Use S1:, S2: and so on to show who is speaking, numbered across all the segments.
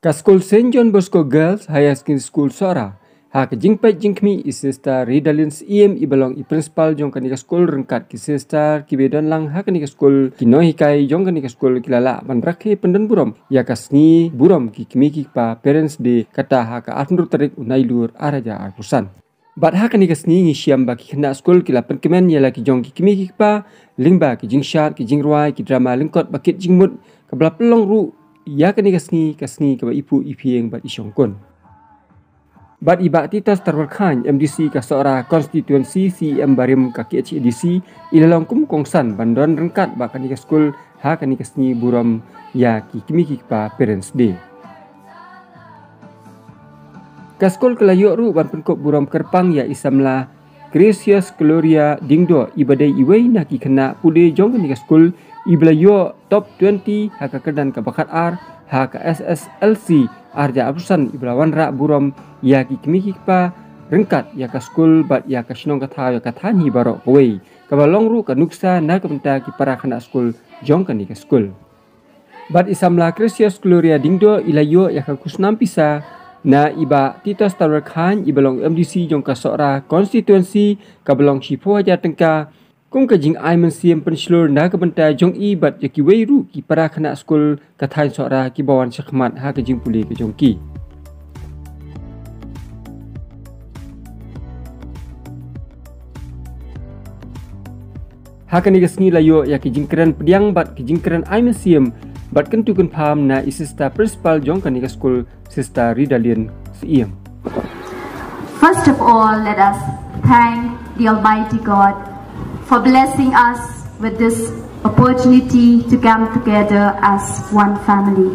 S1: Ka School St. John Bosco Girls Higher Secondary School Sora, ha ke jingpet jingkmi isista Ridalins i belong i principal jong kanika school rengkat ki sister ki bedon lang ha kanika school ki nohikai jong kanika school kilala ban rakhe pendan burom ya kasni burom ki kimi ki pa parents de kata ha ka atnur tarik unailur araja arpusan. Bat ha kanika sni ngi siam ba ki kena school kila penkemen ya ki jong ki kimi ki pa lingba ki jingshat ki jingruai ki drama lingkot bakit jingmut ka bla pelong ru ya kanika kasni ka ba ipu ipieng bat isyongkon. Bat iba titas terberkhan MDC ka seorang konstituensi CM Barim ka KHDC ilalong kongsan bandon rengkat ba kanika school ha kanika sni buram ya ki kimi ki pa parents day. Ka school kelayo ru ban penkop buram kerpang ya isamla Gracious Gloria Dingdo ibadai iwei na ki kena pude jong kanika school iblayo top 20 ha ka kedan ka bakat ar ha ka SSLC arja abusan iblawan ra buram ya ki kimi ki pa rengkat ya ka school bat ya ka sinong katha ya kathani barok koi ka balong ru ka nuksa na ka benta ki para khana school jong ka ni ka school bat isamla Gracious Gloria Dingdo ilayo ya ka kusnam pisa na iba titas Tower Khan ibalong MDC jong ka sora konstituensi ka balong sipo aja tengka kung ka jing ai man siam penslur na ka benta jong i bat ya ki wei ru ki para khana school kathain sora ki bawan sakhmat ha ka jing puli ka jong ki. Hakan igas ni layo ya ki jingkran pediang bat ki jingkran ai museum bat kentukan paham na isista principal jong kanika school sister Ridalin CM.
S2: First of all, let us thank the Almighty God for blessing us with this opportunity to come together as one family.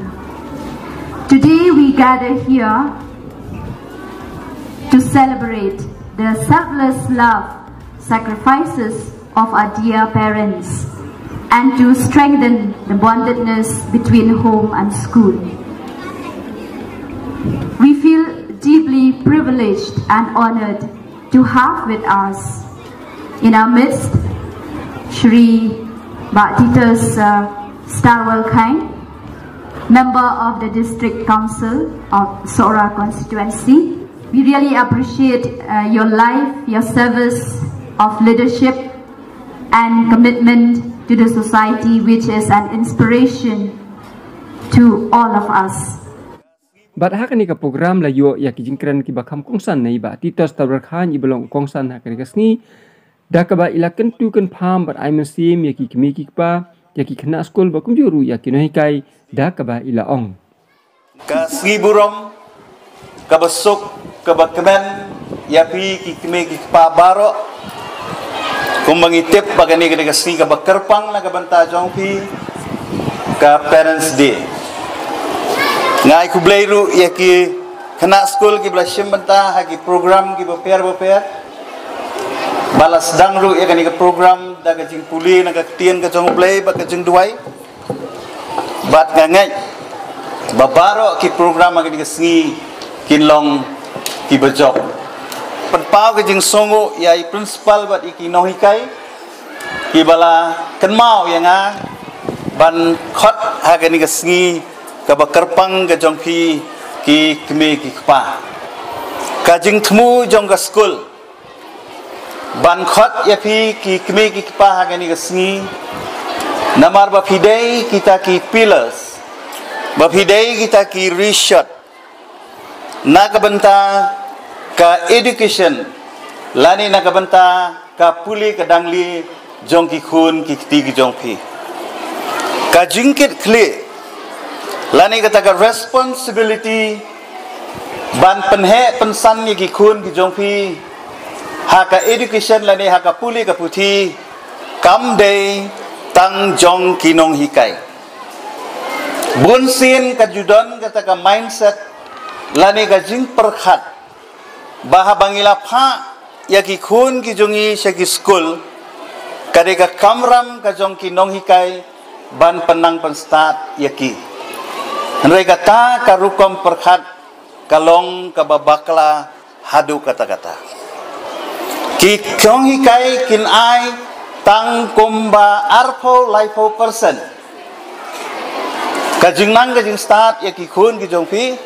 S2: Today we gather here to celebrate the selfless love, sacrifices of our dear parents and to strengthen the bondedness between home and school. We feel deeply privileged and honored to have with us in our midst Shri Bhaktitas Starwell Khain, member of the District Council of Sora constituency. We really appreciate your life, your service of leadership and commitment to the society, which is an inspiration to all of us.
S1: Bat ha kanika program layo ya ki jingkran ki bakam kongsan nei ba titos Tower Khan ibalong kongsan ha kanika sni da ka ba ila kentu kan pham bat ai mesim ya ki kimi ki pa ya ki khana school ba kumjuru ya ki noi kai da ka ba ila ong
S3: ka sni burom ka basuk ka bakmen ya pi ki kimi ki pa baro kung mangitip bagani ka sni ka bakerpang na ka banta jong pi ka parents day ngai ku bleiru ya ki khana school ki blashim banta ha ki program ki prepare balas dangru ya kani ka program da ka jing puli na ka tien ka jong play ba ka jing duai bat ngai babaro ki program ka ni ka sni kinlong ki bajok penpau ka jing songo ya i principal bat ki nohikai ki bala kenmau ya nga ban khot ha ka ni ka sni ka bakerpang ka jong pi ki kme ki pa ka jing thmu jong ka school ban khot ya pi ki kme ki pa ha ni ka sni namar ba pidei kita ki pillars ba pidei kita ki research na ka benta ka education lani na ka benta ka puli ka dangli jong ki khun ki ti ki jong pi ka jingkit kle lani kata ka responsibility ban penhe pensan ni ki khun ki jong pi ha ka education lani ha ka puli ka puthi kam day tang jong kinong hikai bun sin ka judon kata ka mindset lani ka jing perkhat baha bangila pha ya ki khun ki jongi sha ki school kade ka kamram ka jong kinong hikai ban penang pen start ya ki Andai kata karukom perkhat kalong kababakla hadu kata-kata. Ki kyong hikai kin ai tang kumba arpo lifo person. ka jing nang ka jing start ya ki khun ki jong phi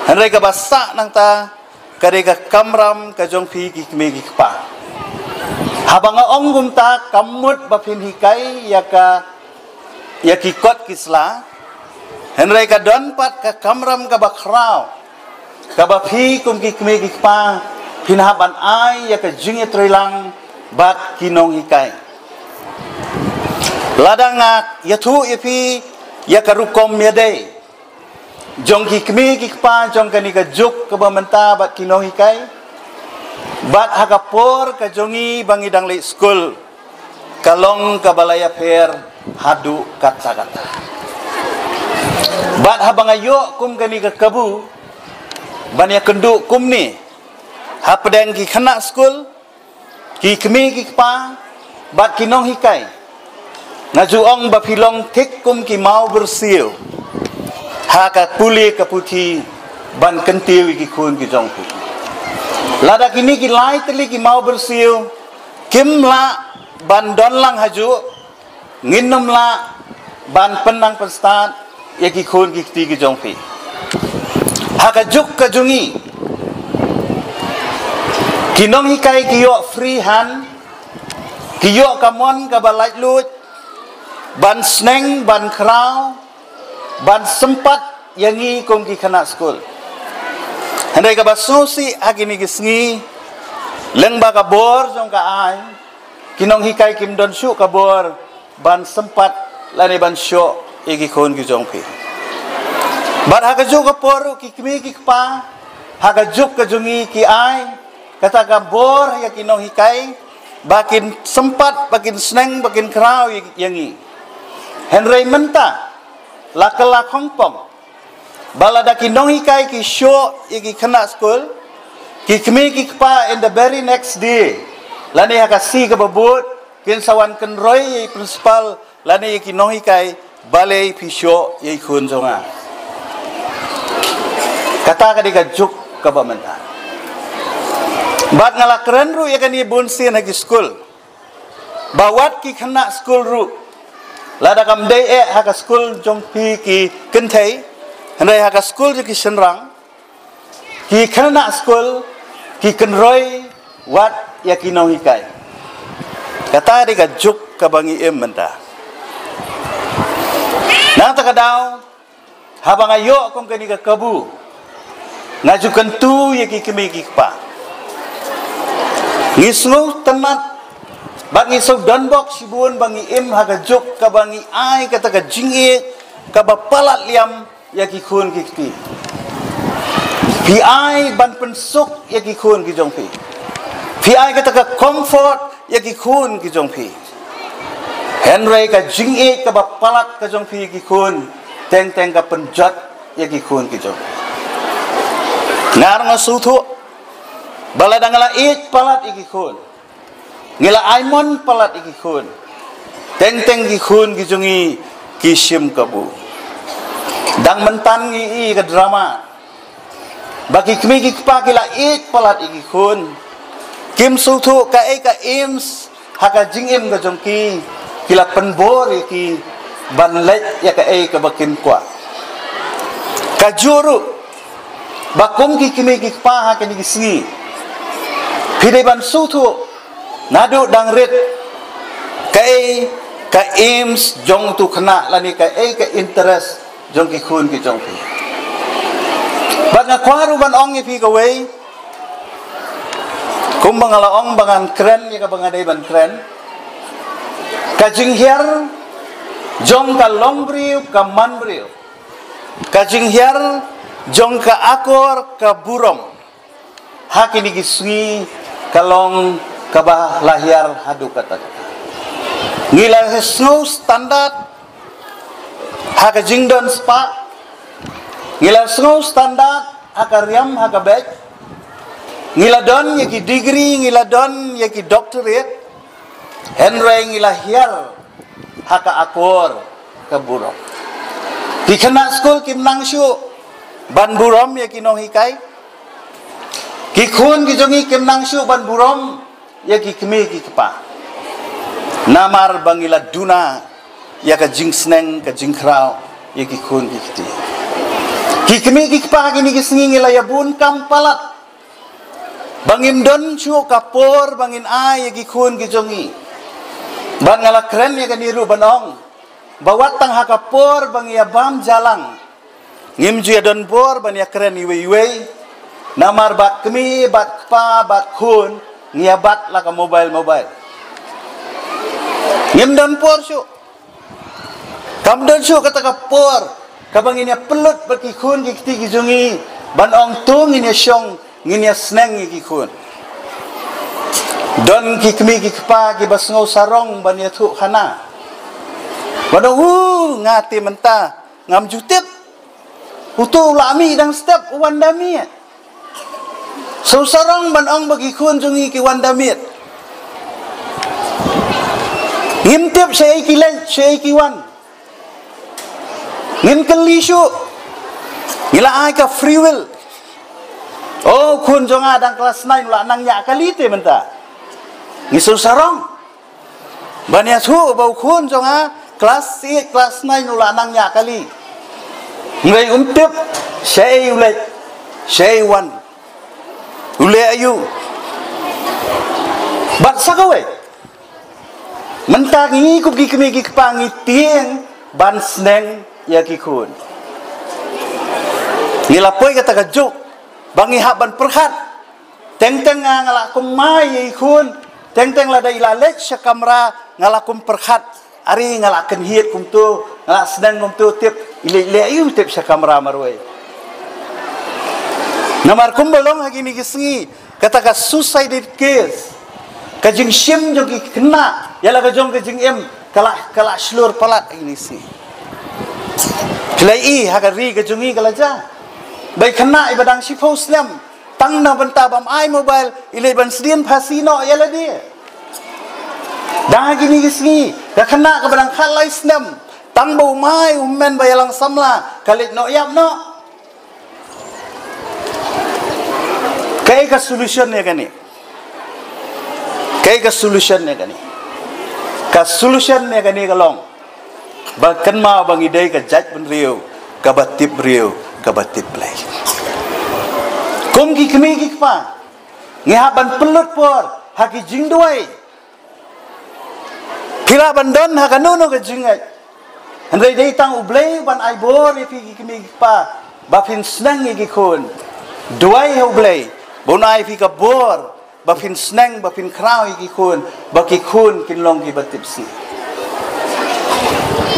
S3: hanrei ka basa nang ta ka re ka kamram ka jong phi ki me ki pa habanga ong gum ta kamut ba phin hi kai ya ki kot kisla hanrei ka don pat ka kamram ka ba khrau ka ba phi kum ki me ki pa phin haban ai ya ka jing trilang bat kinong hi kai ladanga ya thu ya phi ya karukom ya dei jong ki kmi ki pa jong kani ka juk ka bamenta bat kinohi kai bat hakapor ka jongi bangi dang le school kalong ka balaya fair hadu kata bat habang ayo kum kani ka kabu ban ya kendu kum ni hapdeng ki khana school ki kmi ki pa bat kinohi kai Najuong bapilong tik kum ki mau bersiu haka puli kaputi ban kentiu ki kun ki jong pu lada kini ki lai teli ki mau bersiu kim la ban don lang haju nginum la ban penang penstat ya ki kun ki ti ki jong pi haka juk ka jungi kinong hikai ki yo free hand ki yo kamon ka balai lut ban sneng ban krau ban sempat yangi kong ki khana school handai ka basosi agini gisngi lengba ka bor jong ka ai kinong hikai kim don shu ka bor ban sempat lani ban sho igi khon ki jong pi ban ha ka ju ka por ki kmi ki pa ha ka juk ka jungi ki ai kata ka bor ya kinong hikai bakin sempat bakin sneng bakin krau yangi Henry menta lakala kongpong balada ki nong hikai ki show ki khana school ki kmi ki pa in the very next day lani ha ka si ka babut kin sawan kan roy principal lani ki nong hikai balai pi show ye khun jonga kata ka diga juk ka ba menta bat ngala keren ru ya kan ni bun sin ha ki school bawat ki khana school ru lada kam dei haka school jong pi ki kenthei handai haka school ki senrang ki khana school ki kenroi wat ya ki nong hikai kata de ka juk ka bangi em menta nang ta kadau habang ayo kong kani ka kabu ngajukan tu ya ki kemi ki pa ngisnu temat bangi so don box sibun bangi im haga juk ka bangi ai kata ka jingi ka bapalat liam ya ki khun ki ti pi ai ban pensuk ya ki khun ki jong pi pi ai kata ka comfort ya ki khun ki jong pi henry ka jingi ka bapalat ka jong pi ki khun teng teng ka penjat ya ki khun ki jong ngar ngasu thu baladangala it palat iki khun ngila aimon palat iki khun teng teng ki khun ki jungi ki sim kabu dang mentan ngi i ka drama bagi kmi ki pa kila it palat iki khun kim su thu ka e ka ims haka jingim ka jongki kila penbor iki ban let ya ka e ka bakin kwa ka juru bakum ki kmi ki pa haka ni gisngi pide ban su thu nadu dang rit ka aims jong tu khana lani ka interest jong ki khun ki jong pi bat nga kwaru ban ong fi ka wei kum bangala ong bangan kren ya ka bangadai ban kren ka jing hiar jong ka longbriu ka manbriu ka jing hiar jong ka akor ka burom hakini giswi kalong kabah lahiar hadu kata ngila snow standard haka jingdon spa ngila snow standard haka riam haka bed ngila don yaki degree ngila don yaki doctorate henry ngila hiar haka akor kaburong di kena school kim nangshu ban burom yaki no hikai ki khun ki jongi kim nangshu ban burom ya ki kemi ki kepa namar bangila duna ya ka jing sneng ka jing krau ya kikun kikti. Kikmi kikpa kini kisengi layabun kampalat. Bangin don chu kapor bangin ai ya kikun kijongi. Ban ngala keren ya kaniru banong. Bawat tang hakapor bang ya bam jalang. Ngim ju ya don bor ban ya keren iwe. Namar bat kemi bat kpa bat kun ngia bat la ka mobile. Ngim don por chu. Kam don chu kata kapor. Kabang ini pelut berkikun kikti kijungi. Ban ong tung ini syong nginya seneng kikun. Don kikmi kikpa kibas ngau sarong ban ya tu khana. Ban ngati mentah ngam jutip. Utu lami dang step wandami. So sarong ban ong berkikun jungi ki wandami. Ngimtip syai kilen syai kiwan. Ngin kelisyu ngila ai ka free will. Oh kun jonga dang kelas 9 la nang nya kali te menta ngisu sarong bania thu bau kun jonga kelas 8 kelas 9 la nang nya kali ngai untip sei ulai sei wan ulai ayu bat sakawe menta ngi ku gi kemi gi pangi tieng ban sneng ya kikun. Ngilapoi kata kajuk bangi haban perhat. Teng-teng ngalakum mai ikun. Teng-teng lada ilalek syakamra ngalakum perhat. Ari ngalakan hiat kum tu, ngalak sedang kum tu tip ile ayu tip syakamra marwai. Namar kum belong lagi ni kesengi kata ka suicide case. Kajing syim jogi kena, yala kajong kajing em kalak slur palat ini sih. Kelai hagari kejungi kalaja. Baik kena ibadang sifau Islam. Tang na benta bam ai mobile ilai ban sedien pasino yala dia. Dah gini kisni, dah kena ke badang khalai Islam. Tang bau mai ummen bayalang samla kalit no yap no. Kai ka solution ne kani. Kai ka solution ne kani. Ka solution ne kani kalong. Bahkan mau bang idai ke jaj pun riu, ke batip riu, ke batip play. Kum ki kemi ki pa, ngihaban pelut por, haki jing duai. Kira bandon hakanuno ke jingai. Andai dai tang ublay ban ai bor ki kemi ki pa, bafin senang ki kun. Duai ublay, bon ai fi ka bor, bafin senang bafin krau ki kun, baki kun kin long ki batip si.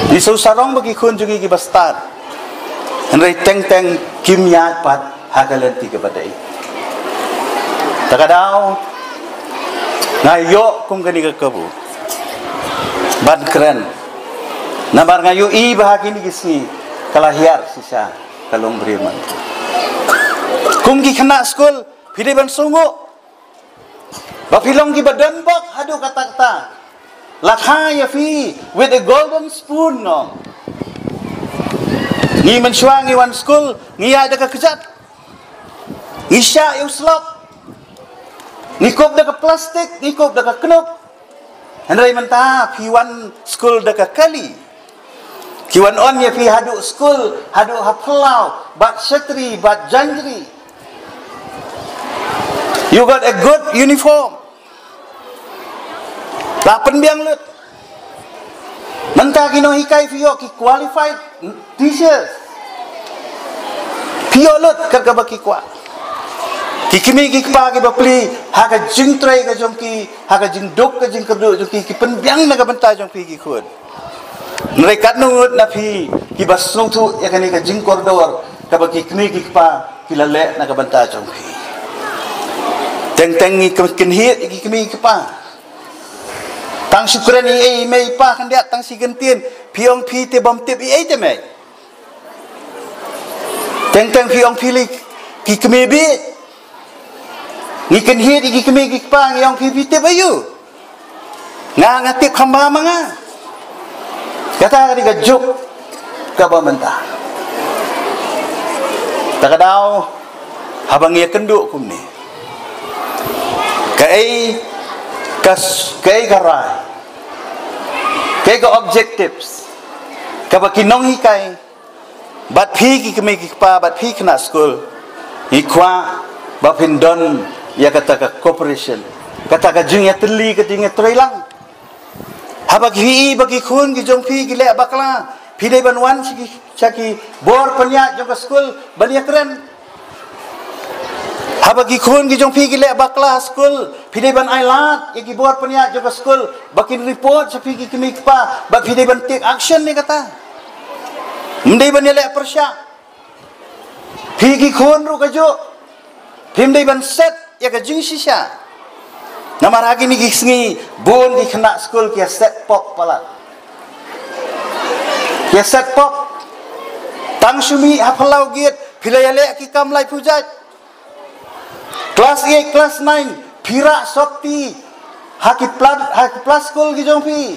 S3: Di sarong bagi kun juga ki bastar. Henry teng kimia pat hagalan tiga badai. Takadau ngayo kum kani ka kabu. Ban keren. Namar ngayo i bahagi ni kisni kalahiar sisa kalong beriman. Kum ki kena skul pide ban sungu. Bapilong ki badan bok hadu kata-kata. Lakaya fi with a golden spoon no. Ni mensuang iwan school ni ada kekejat. Isya uslop. Ni kop dah ke plastik, ni kop dah ke kenop. Henry mentah piwan school dah ke kali. Kiwan on ya fi hadu school, hadu hapelau, bat syatri, bat janjri. You got a good uniform. Lapan biang lut. Mentah kino hikai fiyo ki qualified teachers. Fiyo lut kerja baki kuat. Kikimi kikpa ki bapli haga jing tray ka jongki, haga jing dok ka jing kerdu jongki ki penbiang naga benta jongki ki kun. Mereka nungut napi ki basnong tu ya kani ka jing koridor ka baki kikimi kikpa ki lale naga benta jongki. Teng-teng ni kenhit kikimi kikpa. Tang syukuran ni mei pa kan dia tang si gentien piong pi te bom tip te mei. Teng piong pilih ki kemebi. Ni kan hit ki kemegi pa yang pi te bayu. Ngatip khamba manga. Kata ka juk ka ba mentah. Takadau habang ia kenduk kum ni. Kai karai. Kai ka objectives. Kapag kinong hikay Bat pi ki kemi ki pa bat pi kena school. Ikwa bapin don ya kata ka cooperation. Kata ka jing ya teli ka jing ya trailang. Habagi bagi kun ki jong pi ki le bakla. Pi dai banwan chaki bor panya jong ka school bania keren. Habagi kun ki jong pi ki le bakla school. Pi dai ban ailat ki bor panya jong ka school bakin report sa pi ki kemi pa ba pi dai ban take action ni kata. Mendai ban le persya. Pi ki kun ru ka jo. Pi mendai ban set ya ka jing sisa. Namar hagi ni gisngi bon di kena school kia set pop pala. Kia set pop. Tang sumi hafalau giat pilayale ki kam lai pujat. Kelas 8, kelas 9 pira sopti haki plus school ki jong pi.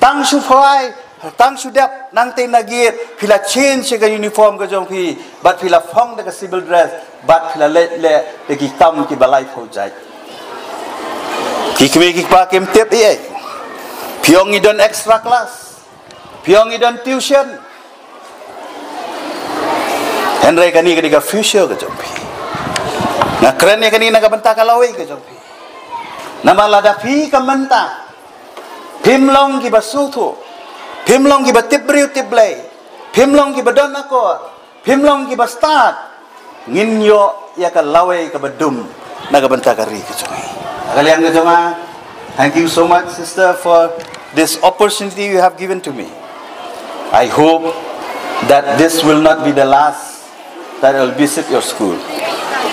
S3: Tang su phai, tang su dap nang te nagir pila change ka uniform ka jong pi, bat pila phong de ka civil dress, bat pila le de ki kam ki balai pujat. Kikmi kikpa kem tip ie. Piong idon extra class. Piong idon tuition. Henry kani kani ka future ka jompi. Na keren ya kani naga benta kalawai ka jompi. Nama lada pi ka menta. Pimlong ki basuto. Pimlong ki batibriu tiblay. Pimlong ki badon ako. Pimlong ki bastart. Nginyo ya ka lawai ka badum naga benta kari ka jompi. Kalian kejonga, thank you so much, sister, for this opportunity you have given to me. I hope that this will not be the last that I'll visit your school.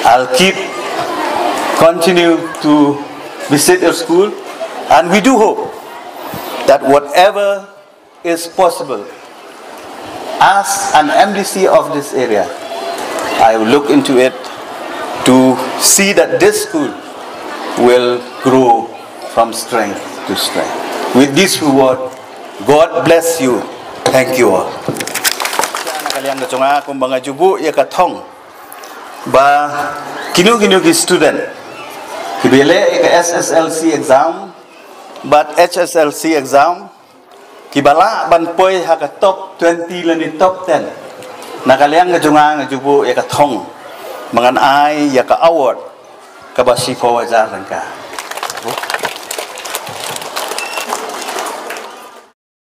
S3: I'll continue to visit your school, and we do hope that whatever is possible, as an MDC of this area, I will look into it to see that this school will grow from strength to strength. With this reward, God bless you. Thank you all. Kalian keconga kumbanga jubu ya katong ba kinu ki student kibele ke SSLC exam but HSLC exam kibala ban poi ha ka top 20 lani top 10 na kalian keconga jubu ya katong mangan ai ya ka award kabasi po wajar langka